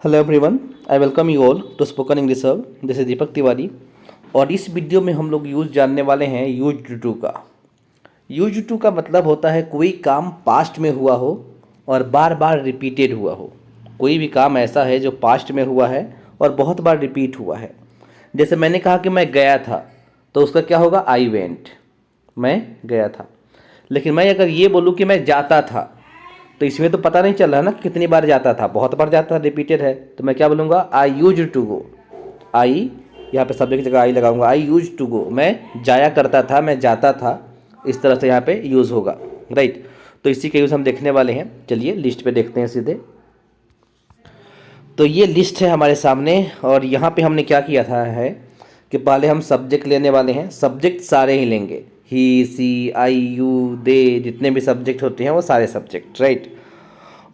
Hello everyone, I welcome you all to spoken English hub. This is Deepak Tiwari और इस video में हम लोग यूज जानने वाले हैं यूज्ड टू का। यूज्ड टू का मतलब होता है कोई काम पास्ट में हुआ हो और बार बार रिपीटेड हुआ हो। कोई भी काम ऐसा है जो पास्ट में हुआ है और बहुत बार रिपीट हुआ है। जैसे मैंने कहा कि मैं गया था, तो उसका क्या होगा? आई वेंट, मैं गया था। लेकिन मैं अगर ये बोलूँ कि मैं जाता था, तो इसमें तो पता नहीं चल रहा ना कि कितनी बार जाता था। बहुत बार जाता था, रिपीटेड है, तो मैं क्या बोलूँगा? आई यूज टू गो। आई, यहाँ पे सब्जेक्ट की जगह आई लगाऊंगा। आई यूज टू गो, मैं जाया करता था, मैं जाता था। इस तरह से यहाँ पे यूज़ होगा, राइट। तो इसी का यूज़ हम देखने वाले हैं। चलिए लिस्ट पे देखते हैं सीधे। तो ये लिस्ट है हमारे सामने और यहाँ पे हमने क्या किया था है कि पहले हम सब्जेक्ट लेने वाले हैं। सब्जेक्ट सारे ही लेंगे, ही, सी, आई, यू, दे, जितने भी सब्जेक्ट होते हैं वो सारे सब्जेक्ट, राइट।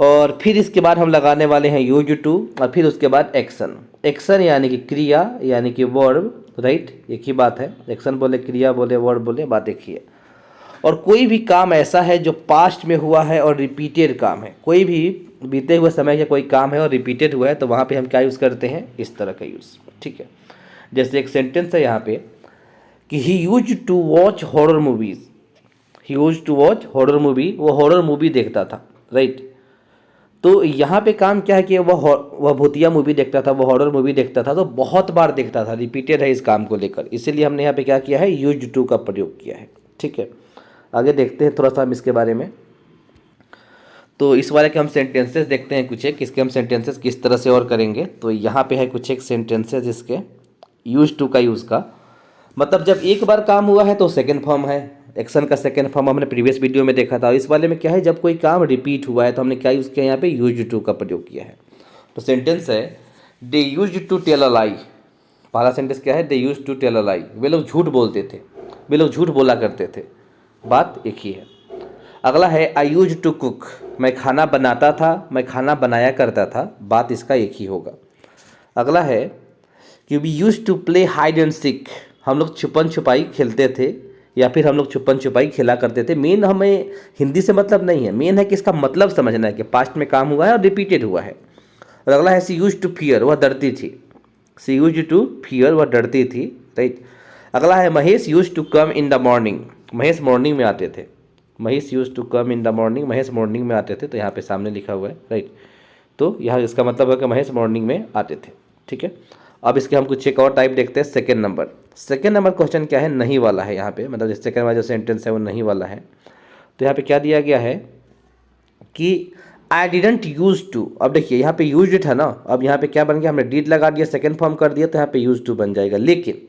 और फिर इसके बाद हम लगाने वाले हैं यूज टू और फिर उसके बाद एक्शन। एक्शन यानी कि क्रिया, यानी कि वर्ब, राइट। एक ही बात है, एक्शन बोले, क्रिया बोले, वर्ब बोले, बात एक ही है। और कोई भी काम ऐसा है जो पास्ट में हुआ है और रिपीटेड काम है। कोई भी बीते हुए समय का कोई काम है और रिपीटेड हुआ है, तो वहाँ पे हम क्या यूज़ करते हैं? इस तरह का यूज़, ठीक है। जैसे एक सेंटेंस है यहाँ पे कि he use to watch horror movies. He use to watch horror movie, वो हॉरर मूवी देखता था, राइट। तो यहाँ पे काम क्या है कि वह भूतिया मूवी देखता था, वह हॉरर मूवी देखता था, तो बहुत बार देखता था, रिपीटेड है इस काम को लेकर। इसीलिए हमने यहाँ पे क्या किया है? यूज टू का प्रयोग किया है, ठीक है। आगे देखते हैं थोड़ा सा हम इसके बारे में। तो इस बारे के हम सेंटेंसेस देखते हैं कुछ एक, इसके हम सेंटेंसेस किस तरह से और करेंगे। तो यहाँ पे है कुछ एक सेंटेंसेस इसके यूज टू का यूज़ का मतलब जब एक बार काम हुआ है तो सेकेंड फॉर्म है। एक्शन का सेकेंड फॉर्म हमने प्रीवियस वीडियो में देखा था। इस वाले में क्या है? जब कोई काम रिपीट हुआ है तो हमने क्या यूज़ किया? यहाँ पे यूज टू का प्रयोग किया है। तो सेंटेंस है दे यूज टू टेल अ लाई। पहला सेंटेंस क्या है? दे यूज टू टेल अ लाई। वे लोग झूठ बोलते थे, वे लोग झूठ बोला करते थे, बात एक ही है। अगला है आई यूज टू कुक। मैं खाना बनाता था, मैं खाना बनाया करता था, बात इसका एक ही होगा। अगला है कि we use to play hide and seek. हम लोग छुपन छुपाई खेलते थे या फिर हम लोग छुपन छुपाई खेला करते थे। मेन हमें हिंदी से मतलब नहीं है, मेन है कि इसका मतलब समझना है कि पास्ट में काम हुआ है और रिपीटेड हुआ है। और अगला है सी यूज टू फियर, वह डरती थी। सी यूज टू फियर, वह डरती थी, राइट। अगला है Mahesh use to come in the morning. Mahesh morning में आते थे। Mahesh use to come in the morning, Mahesh morning में आते थे, तो यहाँ पे सामने लिखा हुआ है, राइट। तो यहाँ इसका मतलब है कि महेश मॉर्निंग में आते थे, ठीक है। अब इसके हम कुछ एक और टाइप देखते हैं। Second number, second number question क्या है? नहीं वाला है यहाँ पे, मतलब सेकेंड वाला जो सेंटेंस है वो नहीं वाला है। तो यहाँ पे क्या दिया गया है कि आई डिडंट यूज टू। अब देखिए यहाँ पे यूज था ना, अब यहाँ पे क्या बन गया? हमने डिड लगा दिया, सेकेंड फॉर्म कर दिया, तो यहाँ पे यूज टू बन जाएगा। लेकिन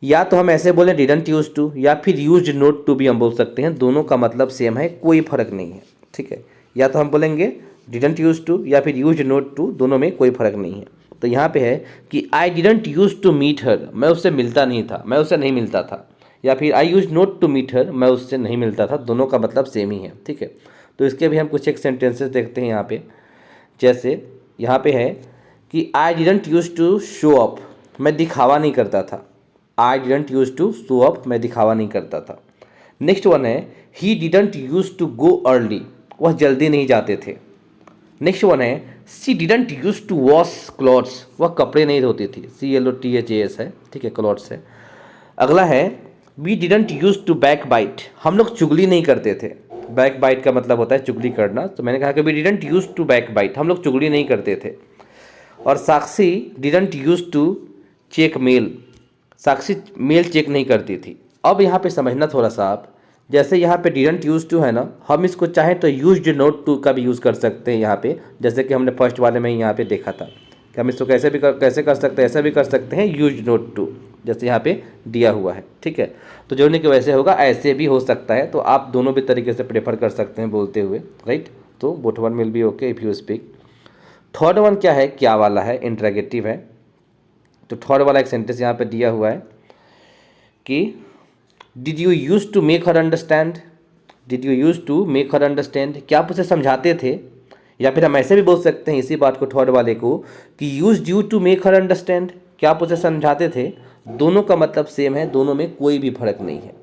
या तो हम ऐसे बोले डिडंट यूज टू या फिर यूज नोट टू भी हम बोल सकते हैं। दोनों का मतलब सेम है, कोई फर्क नहीं है, ठीक है। या तो हम बोलेंगे डिडंट यूज टू या फिर यूज नोट टू, दोनों में कोई फर्क नहीं है। तो यहाँ पे है कि I didn't use to meet her. मैं उससे मिलता नहीं था, मैं उससे नहीं मिलता था। या फिर I used not to meet her, मैं उससे नहीं मिलता था। दोनों का मतलब सेम ही है, ठीक है। तो इसके भी हम कुछ एक सेंटेंसेस देखते हैं यहाँ पे। जैसे यहाँ पे है कि I didn't use to show up. मैं दिखावा नहीं करता था। I didn't use to show up, मैं दिखावा नहीं करता था। नेक्स्ट वन है he didn't use to go early. वह जल्दी नहीं जाते थे। नेक्स्ट वन है she didn't use to wash clothes. वह कपड़े नहीं धोती थी। CLOTHAS है, ठीक है, क्लॉथ्स है। अगला है we didn't use to backbite. हम लोग चुगली नहीं करते थे। बैक बाइट का मतलब होता है चुगली करना, तो मैंने कहा कि we didn't use to backbite, हम लोग चुगली नहीं करते थे। और Sakshi didn't use to check mail. Sakshi mail check नहीं करती थी। अब यहाँ पे समझना थोड़ा सा आप, जैसे यहाँ पे डिडंट यूज टू है ना, हम इसको चाहें तो यूज्ड नोट टू का भी यूज़ कर सकते हैं यहाँ पे। जैसे कि हमने फर्स्ट वाले में ही यहाँ पे देखा था कि हम इसको कैसे कर सकते हैं, ऐसा भी कर सकते हैं यूज्ड नोट टू, जैसे यहाँ पे दिया हुआ है, ठीक है। तो जोड़ने के वैसे होगा, ऐसे भी हो सकता है। तो आप दोनों भी तरीके से प्रेफर कर सकते हैं बोलते हुए, राइट। तो both one will B okay if you speak. Third one क्या है? क्या वाला है, इंट्रैगेटिव है। तो थर्ड वाला एक सेंटेंस यहाँ पे दिया हुआ है कि did you use to make her understand. Did you use to make her understand, क्या आप उसे समझाते थे? या फिर हम ऐसे भी बोल सकते हैं इसी बात को, थर्ड वाले को, कि use you to make her understand, क्या आप उसे समझाते थे? दोनों का मतलब सेम है, दोनों में कोई भी फर्क नहीं है।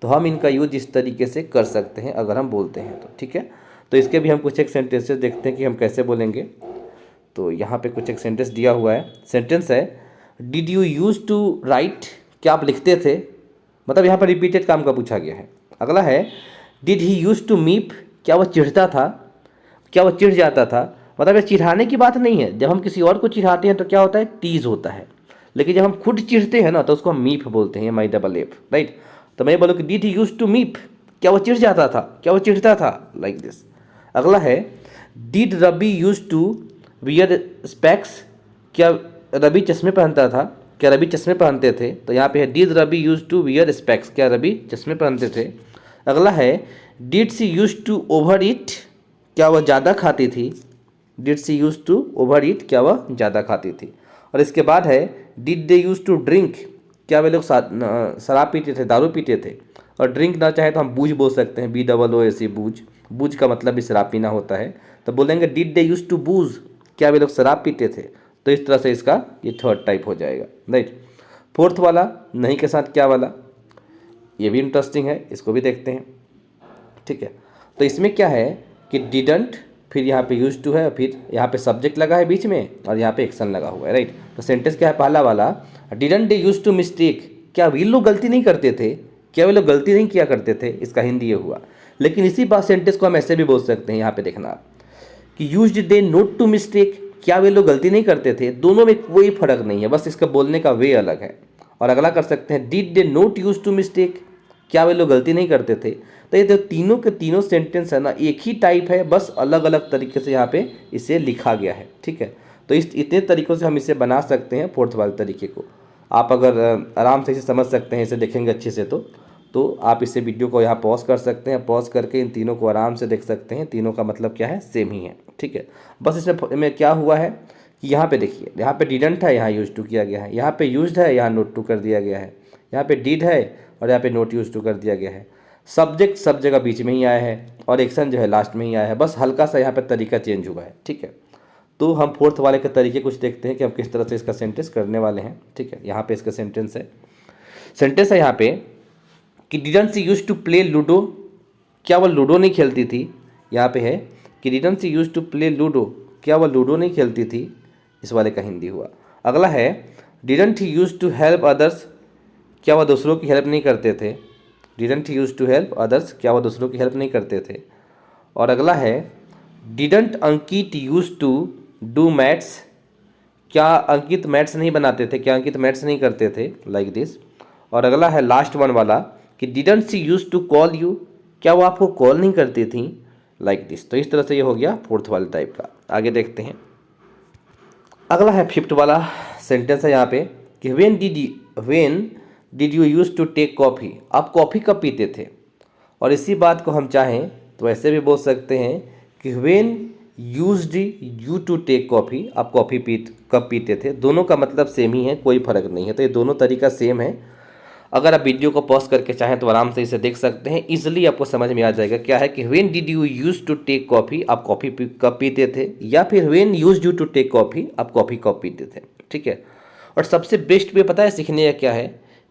तो हम इनका यूज इस तरीके से कर सकते हैं अगर हम बोलते हैं तो, ठीक है। तो इसके भी हम कुछ एक सेंटेंसेस देखते हैं कि हम कैसे बोलेंगे। तो यहाँ पे कुछ एक सेंटेंस दिया हुआ है, सेंटेंस है did you use to write, क्या आप लिखते थे, मतलब यहाँ पर रिपीटेड काम का पूछा गया है। अगला है डिड ही यूज टू मीप, क्या वह चिढ़ता था, क्या वह चिढ़ जाता था, मतलब ये चिढ़ाने की बात नहीं है। जब हम किसी और को चिढ़ाते हैं तो क्या होता है, टीज होता है, लेकिन जब हम खुद चिढ़ते हैं ना तो उसको हम मीप बोलते हैं, माई डबल एफ, राइट। तो मैं बोलूँ कि डिड ही यूज टू मीप, क्या वह चिढ़ जाता था, क्या वह चिढ़ता था, लाइक दिस। अगला है did Rabi use to wear specs, क्या रबी चश्मे पहनता था, क्या रबी चश्मे पहनते थे, तो यहाँ पे है did Rabi use to wear specs, क्या रबी चश्मे पहनते थे। अगला है did she use to overeat, क्या वह ज़्यादा खाती थी, did she use to overeat, क्या वह ज़्यादा खाती थी। और इसके बाद है did they use to drink, क्या वे लोग शराब पीते थे, दारू पीते थे। और ड्रिंक ना चाहे तो हम बूझ बोल सकते हैं, BOOZ, बूझ, बूझ का मतलब भी शराब पीना होता है, तो बोलेंगे डिड दे यूज टू बूज, क्या वे लोग शराब पीते थे। तो इस तरह से इसका ये थर्ड टाइप हो जाएगा, राइट। फोर्थ वाला नहीं के साथ क्या वाला, ये भी इंटरेस्टिंग है, इसको भी देखते हैं, ठीक है। तो इसमें क्या है कि डिडंट, फिर यहाँ पे यूज टू है, फिर यहाँ पे सब्जेक्ट लगा है बीच में और यहाँ पे एक्शन लगा हुआ है, राइट। तो सेंटेंस क्या है पहला वाला, didn't they use to mistake, क्या वे लोग गलती नहीं करते थे, क्या वे लोग गलती नहीं किया करते थे, इसका हिंदी ये हुआ। लेकिन इसी बात सेंटेंस को हम ऐसे भी बोल सकते हैं, यहाँ पे देखना आप कि use they not to mistake, क्या वे लोग गलती नहीं करते थे, दोनों में कोई फर्क नहीं है, बस इसका बोलने का वे अलग है। और अगला कर सकते हैं did they not use to mistake, क्या वे लोग गलती नहीं करते थे। तो ये जो तीनों के तीनों सेंटेंस है ना, एक ही टाइप है, बस अलग अलग तरीके से यहाँ पे इसे लिखा गया है, ठीक है। तो इस इतने तरीक़ों से हम इसे बना सकते हैं फोर्थ वाले तरीके को। आप अगर आराम से इसे समझ सकते हैं, इसे देखेंगे अच्छे से तो आप इसे वीडियो को यहाँ पॉज कर सकते हैं, पॉज करके इन तीनों को आराम से देख सकते हैं। तीनों का मतलब क्या है, सेम ही है, ठीक है। बस इसमें क्या हुआ है कि यहाँ पे देखिए, यहाँ पे डिडंट है, यहाँ यूज टू किया गया है, यहाँ पे यूज्ड है, यहाँ नोट टू कर दिया गया है, यहाँ पे डिड है और यहाँ पे नोट यूज टू कर दिया गया है। सब्जेक्ट सब जगह बीच में ही आया है और एक्शन जो है लास्ट में ही आया है, बस हल्का सा यहाँ पे तरीका चेंज हुआ है, ठीक है। तो हम फोर्थ वाले के तरीके कुछ देखते हैं कि हम किस तरह से इसका सेंटेंस करने वाले हैं, ठीक है। यहाँ पे इसका सेंटेंस है यहाँ पे कि didn't she use to play ludo, क्या वह लूडो नहीं खेलती थी। यहाँ पे है कि didn't she use to play ludo, क्या वह लूडो नहीं खेलती थी, इस वाले का हिंदी हुआ। अगला है didn't he use to help others, क्या वह दूसरों की हेल्प नहीं करते थे, didn't he use to help others, क्या वह दूसरों की हेल्प नहीं करते थे। और अगला है didn't Ankit use to do maths, क्या अंकित मैथ्स नहीं बनाते थे, क्या अंकित मैथ्स नहीं करते थे, लाइक दिस। और अगला है लास्ट वन वाला कि didn't she use to call you, क्या वो आपको कॉल नहीं करती थी, लाइक दिस। तो इस तरह से ये हो गया फोर्थ वाले टाइप का। आगे देखते हैं, अगला है फिफ्थ वाला सेंटेंस है यहाँ पे कि when did you use to take coffee, आप कॉफ़ी कब पीते थे। और इसी बात को हम चाहें तो ऐसे भी बोल सकते हैं कि when used you to take coffee, आप कॉफ़ी कब पीते थे। दोनों का मतलब सेम ही है, कोई फ़र्क नहीं है। तो ये दोनों तरीका सेम है। अगर आप वीडियो को पॉज करके चाहें तो आराम से इसे देख सकते हैं, इजीली आपको समझ में आ जाएगा। क्या है कि when did you use to take coffee, आप कॉफ़ी कब पीते थे, या फिर when use you to take coffee, आप कॉफ़ी कब पीते थे, ठीक है। और सबसे बेस्ट वे पता है सीखने का क्या है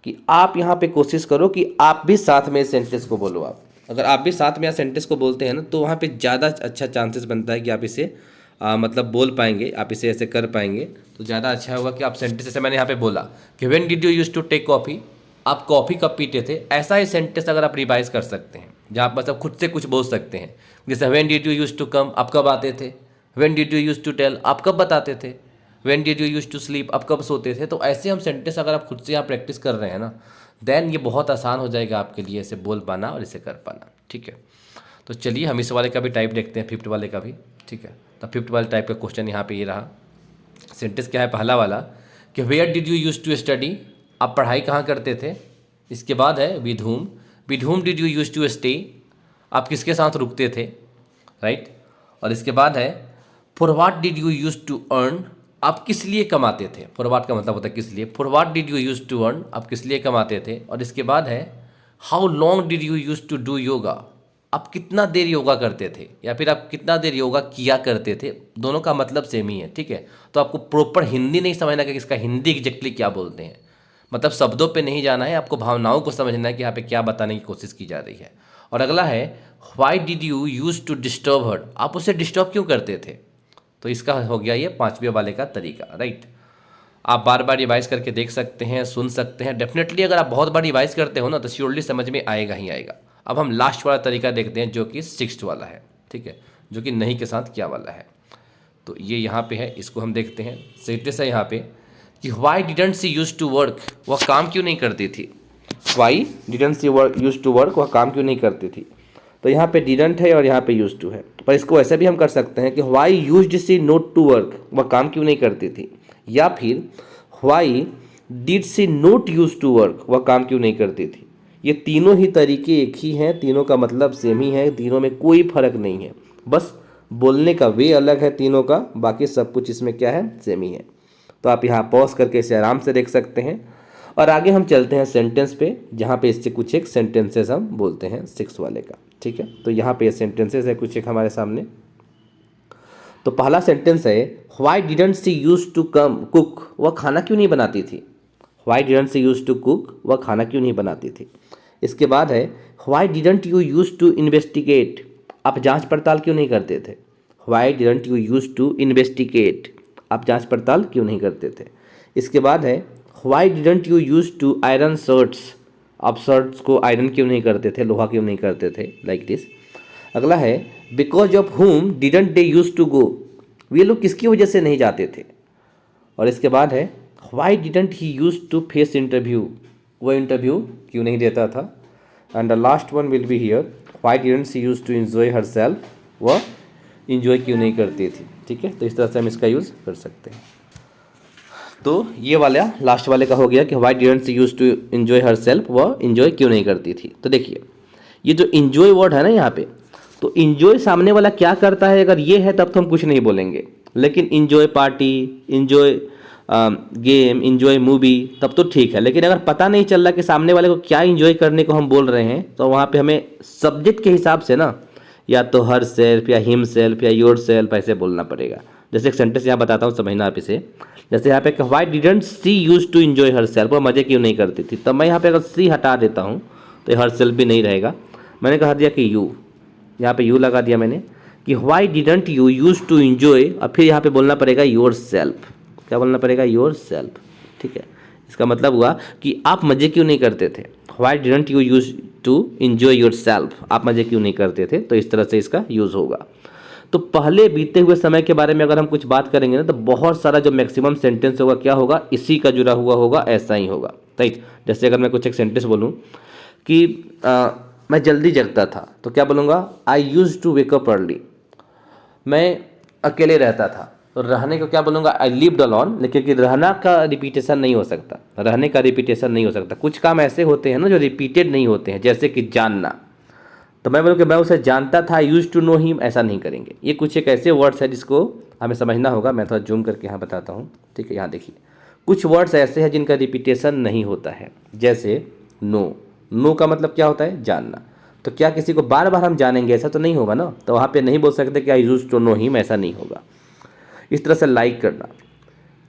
कि आप यहाँ पे कोशिश करो कि आप भी साथ में इस सेंटेंस को बोलो। आप अगर आप भी साथ में इस सेंटेंस को बोलते हैं ना, तो वहाँ पे ज़्यादा अच्छा चांसेस बनता है कि आप इसे मतलब बोल पाएंगे, आप इसे ऐसे कर पाएंगे। तो ज़्यादा अच्छा होगा कि आप सेंटेंस, जैसे मैंने यहाँ पे बोला कि when did you use to take coffee, आप कॉफ़ी कब पीते थे, ऐसा ही सेंटेंस अगर आप रिवाइज कर सकते हैं, जहाँ आप मतलब खुद से कुछ बोल सकते हैं। जैसे when did you use to come, आप कब आते थे, when did you use to tell, आप कब बताते थे, when did you use to sleep, आप कब सोते थे। तो ऐसे हम सेंटेंस अगर आप खुद से यहाँ प्रैक्टिस कर रहे हैं ना, देन ये बहुत आसान हो जाएगा आपके लिए इसे बोल पाना और इसे कर पाना, ठीक है। तो चलिए हम इस वाले का भी टाइप देखते हैं, फिफ्थ वाले का भी, ठीक है। तो फिफ्थ वाले टाइप का क्वेश्चन यहाँ पे ये रहा। सेंटेंस क्या है पहला वाला कि where did you use to study, आप पढ़ाई कहाँ करते थे। इसके बाद है with whom did you use to stay, आप किसके साथ रुकते थे, राइट। और इसके बाद है for what did you use to earn, आप किस लिए कमाते थे। फॉर व्हाट का मतलब होता है किस लिए। For what did you use to earn, आप किस लिए कमाते थे। और इसके बाद है how long did you use to do yoga, आप कितना देर योगा करते थे, या फिर आप कितना देर योगा किया करते थे। दोनों का मतलब सेम ही है, ठीक है। तो आपको प्रॉपर हिंदी नहीं समझना कि इसका हिंदी एग्जैक्टली क्या बोलते हैं, मतलब शब्दों पे नहीं जाना है, आपको भावनाओं को समझना है कि यहाँ पे क्या बताने की कोशिश की जा रही है। और अगला है why did you use to disturb her, आप उसे डिस्टर्ब क्यों करते थे। तो इसका हो गया ये 5वें वाले का तरीका, राइट। आप बार बार रिवाइज करके देख सकते हैं, सुन सकते हैं। डेफिनेटली अगर आप बहुत बार रिवाइज करते हो ना तो श्योरली समझ में आएगा ही आएगा। अब हम लास्ट वाला तरीका देखते हैं जो कि 6th वाला है, ठीक है, जो कि नहीं के साथ क्या वाला है। तो ये यहाँ पे है, इसको हम देखते हैं। सेंटेंस है यहाँ पे कि why didn't she use to work, वह काम क्यों नहीं करती थी। Why didn't she use to work, वह काम क्यों नहीं करती थी। तो यहाँ पे डिडंट है और यहाँ पे यूज टू है, पर इसको ऐसे भी हम कर सकते हैं कि why used she not to work, वह काम क्यों नहीं करती थी। या फिर why did she not use to work, वह काम क्यों नहीं करती थी। ये तीनों ही तरीके एक ही हैं, तीनों का मतलब सेम ही है, तीनों में कोई फर्क नहीं है, बस बोलने का वे अलग है तीनों का, बाकी सब कुछ इसमें क्या है, सेम ही है। तो आप यहाँ पॉज करके इसे आराम से देख सकते हैं और आगे हम चलते हैं सेंटेंस पे, जहाँ पे इससे कुछ एक सेंटेंसेस हम बोलते हैं 6 वाले का, ठीक है। तो यहाँ पे ये सेंटेंसेस है कुछ एक हमारे सामने। तो पहला सेंटेंस है why didn't she use to come cook, वह खाना क्यों नहीं बनाती थी। Why didn't she use to cook, वह खाना क्यों नहीं बनाती थी। इसके बाद है why didn't you use to investigate, आप जांच पड़ताल क्यों नहीं करते थे। Why didn't you use to investigate, आप जांच पड़ताल क्यों नहीं करते थे। इसके बाद है why didn't you use to iron shirts, आप शर्ट्स को आयरन क्यों नहीं करते थे, लोहा क्यों नहीं करते थे, लाइक दिस। अगला है because of whom didn't they use to go, वे लोग किसकी वजह से नहीं जाते थे। और इसके बाद है why didn't he use to face interview, वो इंटरव्यू क्यों नहीं देता था। And the last one will be here why didn't she use to enjoy herself, वह इंजॉय क्यों नहीं करती थी, ठीक है। तो इस तरह से हम इसका यूज़ कर सकते हैं। तो ये वाला लास्ट वाले का हो गया कि why didn't she use to enjoy herself, वह इंजॉय क्यों नहीं करती थी। तो देखिए ये जो इंजॉय वर्ड है ना यहाँ पे, तो इंजॉय सामने वाला क्या करता है, अगर ये है तब तो हम कुछ नहीं बोलेंगे, लेकिन enjoy party, enjoy game, enjoy movie, तब तो ठीक है। लेकिन अगर पता नहीं चल रहा कि सामने वाले को क्या इंजॉय करने को हम बोल रहे हैं, तो वहाँ पे हमें सब्जेक्ट के हिसाब से ना या तो हर सेल्फ या हिम सेल्फ या योर सेल्फ ऐसे बोलना पड़ेगा। जैसे एक सेंटेंस यहाँ बताता हूँ, समझना आप इसे। जैसे यहाँ पे why didn't she use to enjoy herself, वह मज़े क्यों नहीं करती थी। तब मैं यहाँ पे अगर सी हटा देता हूँ तो हर सेल्फ भी नहीं रहेगा। मैंने कहा दिया कि यू, यहाँ पे यू लगा दिया मैंने कि why didn't you use to enjoy, और फिर यहाँ पे बोलना पड़ेगा योर सेल्फ। क्या बोलना पड़ेगा, योर सेल्फ, ठीक है। इसका मतलब हुआ कि आप मज़े क्यों नहीं करते थे। Why didn't you use to enjoy yourself, आप मज़े क्यों नहीं करते थे। तो इस तरह से इसका यूज़ होगा। तो पहले बीते हुए समय के बारे में अगर हम कुछ बात करेंगे ना, तो बहुत सारा जो मैक्सिमम सेंटेंस होगा क्या होगा, इसी का जुड़ा हुआ होगा, ऐसा ही होगा, राइट। जैसे अगर मैं कुछ एक सेंटेंस बोलूँ कि मैं जल्दी जगता था, तो क्या बोलूँगा, I used to wake up early. मैं अकेले रहता था, तो रहने को क्या बोलूँगा, आई लिव्ड अलोन। लेकिन कि रहना का रिपीटेशन नहीं हो सकता, रहने का रिपीटेशन नहीं हो सकता। कुछ काम ऐसे होते हैं ना जो रिपीटेड नहीं होते हैं, जैसे कि जानना। तो मैं बोलूँ कि मैं उसे जानता था, यूज टू नो हिम, ऐसा नहीं करेंगे। ये कुछ एक ऐसे वर्ड्स है जिसको हमें समझना होगा। मैं थोड़ा जूम करके यहाँ बताता हूँ, ठीक है। यहाँ देखिए कुछ वर्ड्स ऐसे हैं जिनका रिपीटेशन नहीं होता है, जैसे नो। नो का मतलब क्या होता है, जानना। तो क्या किसी को बार बार हम जानेंगे, ऐसा तो नहीं होगा ना। तो वहाँ पे नहीं बोल सकते कि आई यूज टू नो हिम, ऐसा नहीं होगा। इस तरह से लाइक करना,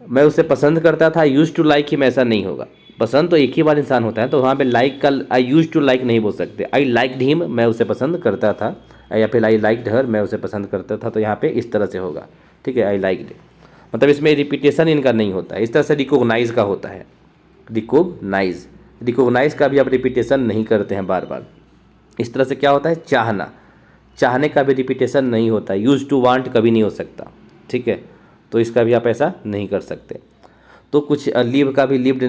मैं उसे पसंद करता था, यूज टू लाइक हिम, ऐसा नहीं होगा। पसंद तो एक ही बार इंसान होता है, तो वहाँ पे लाइक का आई यूज टू लाइक नहीं बोल सकते। आई लाइक्ड हिम, मैं उसे पसंद करता था, या फिर आई लाइक्ड हर, मैं उसे पसंद करता था। तो यहाँ पे इस तरह से होगा, ठीक है, आई लाइक्ड। मतलब इसमें रिपीटेशन इनका नहीं होता है। इस तरह से रिकॉग्नाइज का होता है, रिकॉग्नाइज। रिकॉग्नाइज का भी आप रिपीटेशन नहीं करते हैं बार बार। इस तरह से क्या होता है, चाहना, चाहने का भी रिपीटेशन नहीं होता। यूज टू वांट कभी नहीं हो सकता, ठीक है। तो इसका भी आप ऐसा नहीं कर सकते। तो कुछ लिव का भी लिव्ड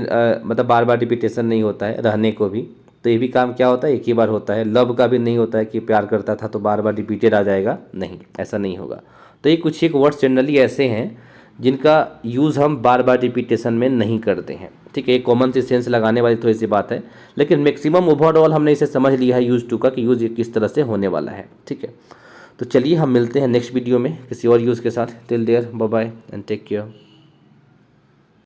मतलब बार बार रिपीटेशन नहीं होता है, रहने को भी। तो ये भी काम क्या होता है, एक ही बार होता है। लव का भी नहीं होता है कि प्यार करता था तो बार बार रिपीटेड आ जाएगा, नहीं, ऐसा नहीं होगा। तो ये कुछ एक वर्ड्स जनरली ऐसे हैं जिनका यूज़ हम बार बार रिपीटेशन में नहीं करते हैं, ठीक है। एक कॉमन सी सेंस लगाने वाली थोड़ी सी बात है, लेकिन मैक्सिमम ओवरऑल हमने इसे समझ लिया है यूज़ टू का, कि यूज़ किस तरह से होने वाला है, ठीक है। तो चलिए हम मिलते हैं नेक्स्ट वीडियो में किसी और यूज़ के साथ। Till there, bye bye and take care.